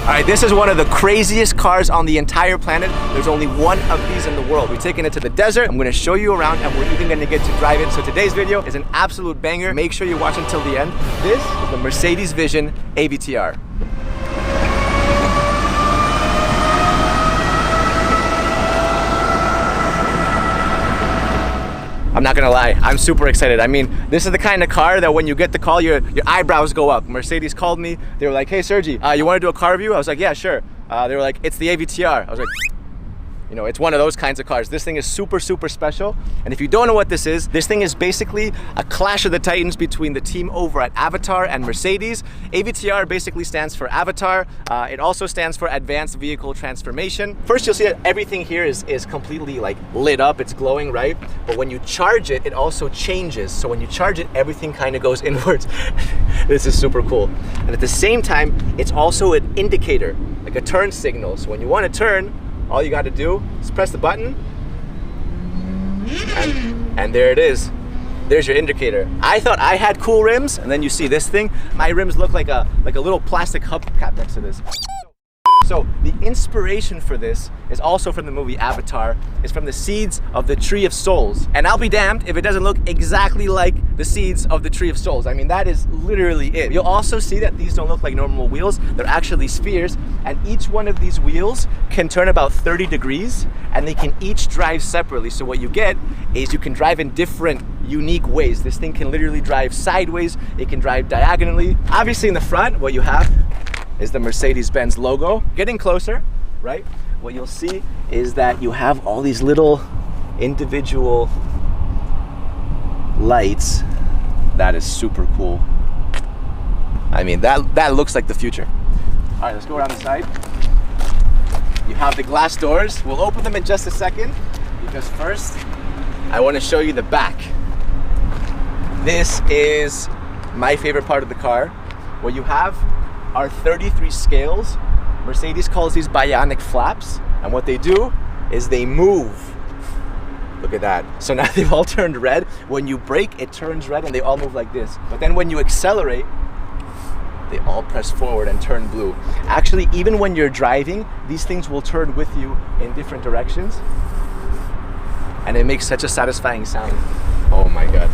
All right, this is one of the craziest cars on the entire planet. There's only one of these in the world. We're taking it to the desert. I'm gonna show you around and we're even gonna get to drive it. So today's video is an absolute banger. Make sure you watch until the end. This is the Mercedes Vision AVTR. I'm not gonna lie, I'm super excited. I mean, this is the kind of car that when you get the call, your eyebrows go up. Mercedes called me. They were like, hey Sergi, you wanna do a car review? I was like, yeah, sure. They were like, it's the AVTR. I was like, you know, it's one of those kinds of cars. This thing is super, super special. And if you don't know what this thing is basically a clash of the titans between the team over at Avatar and Mercedes. AVTR basically stands for Avatar. It also stands for Advanced Vehicle Transformation. First, you'll see that everything here is completely like lit up, it's glowing, right? But when you charge it, it also changes. So when you charge it, everything kind of goes inwards. This is super cool. And at the same time, it's also an indicator, like a turn signal. So when you want to turn, all you got to do is press the button and there it is. There's your indicator. I thought I had cool rims, and then you see this thing. My rims look like a little plastic hubcap next to this. So the inspiration for this is also from the movie Avatar. It's from the seeds of the Tree of Souls. And I'll be damned if it doesn't look exactly like the seeds of the Tree of Souls. I mean, that is literally it. You'll also see that these don't look like normal wheels. They're actually spheres. And each one of these wheels can turn about 30 degrees and they can each drive separately. So what you get is you can drive in different unique ways. This thing can literally drive sideways. It can drive diagonally. Obviously in the front, what you have is the Mercedes-Benz logo. Getting closer, right? What you'll see is that you have all these little individual lights. That is super cool. I mean, that looks like the future. All right, let's go around the side. You have the glass doors. We'll open them in just a second because first, I want to show you the back. This is my favorite part of the car. What you have are 33 scales. Mercedes calls these bionic flaps, and what they do is they move. Look at that. So now they've all turned red. When you brake, it turns red and they all move like this. But then when you accelerate, they all press forward and turn blue. Actually, even when you're driving, these things will turn with you in different directions. And it makes such a satisfying sound. Oh my God.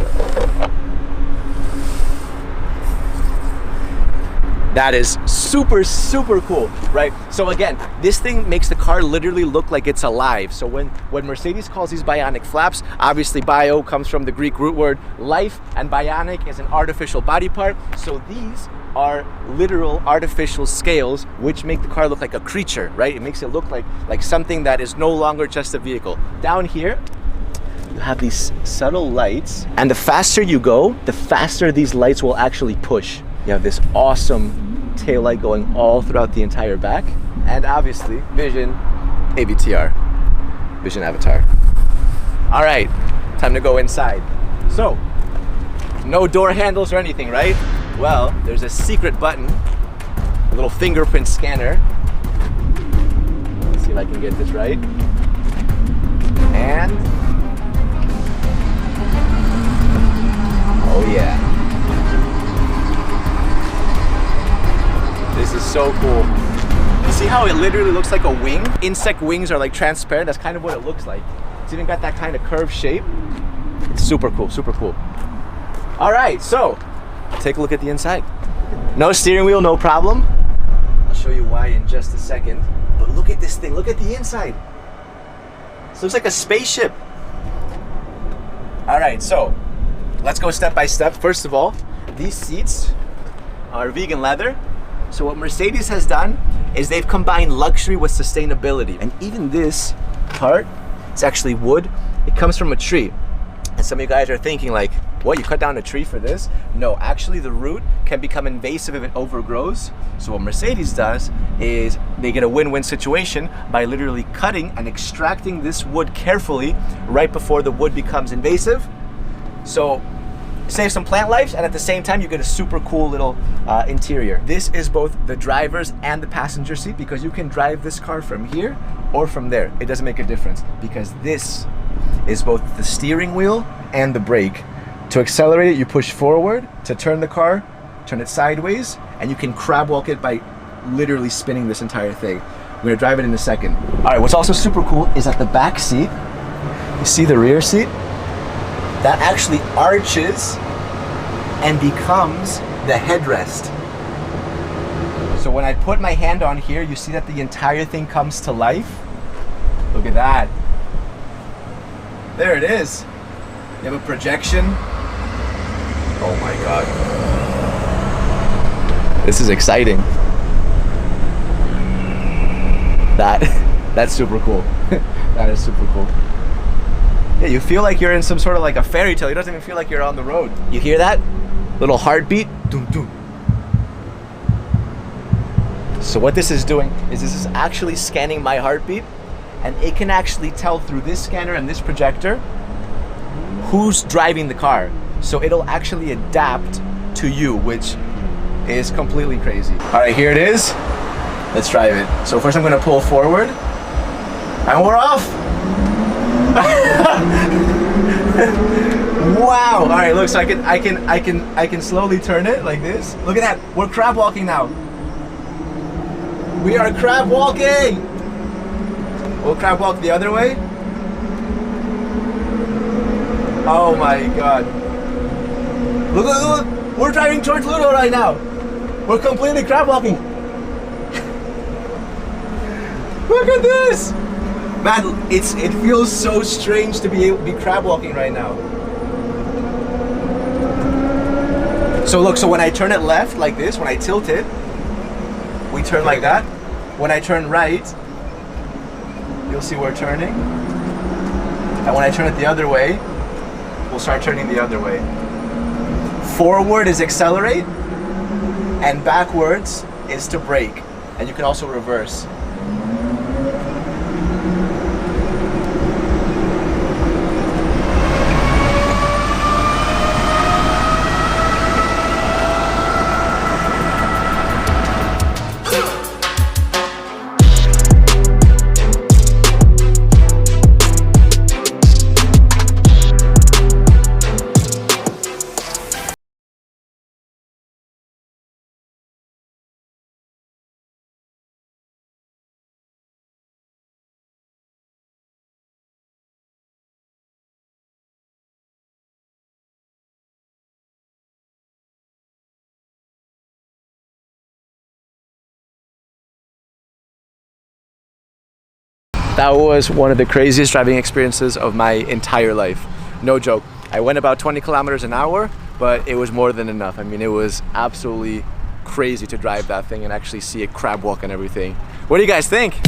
That is super, super cool, right? So again, this thing makes the car literally look like it's alive. So when Mercedes calls these bionic flaps, obviously bio comes from the Greek root word life, and bionic is an artificial body part. So these are literal artificial scales which make the car look like a creature, right? It makes it look like something that is no longer just a vehicle. Down here, you have these subtle lights, and the faster you go, the faster these lights will actually push. You have this awesome taillight going all throughout the entire back. And obviously, Vision AVTR, Vision Avatar. All right, time to go inside. So, no door handles or anything, right? Well, there's a secret button, a little fingerprint scanner. Let's see if I can get this right. And, oh yeah. This is so cool. You see how it literally looks like a wing? Insect wings are like transparent. That's kind of what it looks like. It's even got that kind of curved shape. It's super cool, super cool. All right, so take a look at the inside. No steering wheel, no problem. I'll show you why in just a second. But look at this thing, look at the inside. This looks like a spaceship. All right, so let's go step by step. First of all, these seats are vegan leather. So what Mercedes has done is they've combined luxury with sustainability. And even this part, it's actually wood. It comes from a tree. And some of you guys are thinking like, what, you cut down a tree for this? No, actually the root can become invasive if it overgrows. So what Mercedes does is they get a win-win situation by literally cutting and extracting this wood carefully right before the wood becomes invasive. So save some plant lives, and at the same time you get a super cool little interior. This is both the driver's and the passenger seat because you can drive this car from here or from there. It doesn't make a difference because this is both the steering wheel and the brake. To accelerate it, you push forward. To turn the car, turn it sideways, and you can crab walk it by literally spinning this entire thing. I'm gonna drive it in a second. All right, what's also super cool is at the back seat, you see the rear seat? That actually arches and becomes the headrest. So when I put my hand on here, you see that the entire thing comes to life. Look at that. There it is. You have a projection. Oh my God. This is exciting. That's super cool. That is super cool. Yeah, you feel like you're in some sort of like a fairy tale. It doesn't even feel like you're on the road. You hear that? Little heartbeat. Doom, doom. So what this is doing is this is actually scanning my heartbeat, and it can actually tell through this scanner and this projector who's driving the car. So it'll actually adapt to you, which is completely crazy. All right, here it is. Let's drive it. So first I'm gonna pull forward, and we're off. Wow. All right, look, so I can slowly turn it like this. Look at that. We're crab walking now. We are crab walking. We'll crab walk the other way. Oh my God. Look, look, look. We're driving towards Ludo right now. We're completely crab walking. Look at this. Man, it feels so strange to be crab walking right now. So look, so when I turn it left like this, when I tilt it, we turn like that. When I turn right, you'll see we're turning. And when I turn it the other way, we'll start turning the other way. Forward is accelerate, and backwards is to brake. And you can also reverse. That was one of the craziest driving experiences of my entire life. No joke. I went about 20 kilometers an hour, but it was more than enough. I mean, it was absolutely crazy to drive that thing and actually see it crab walk and everything. What do you guys think?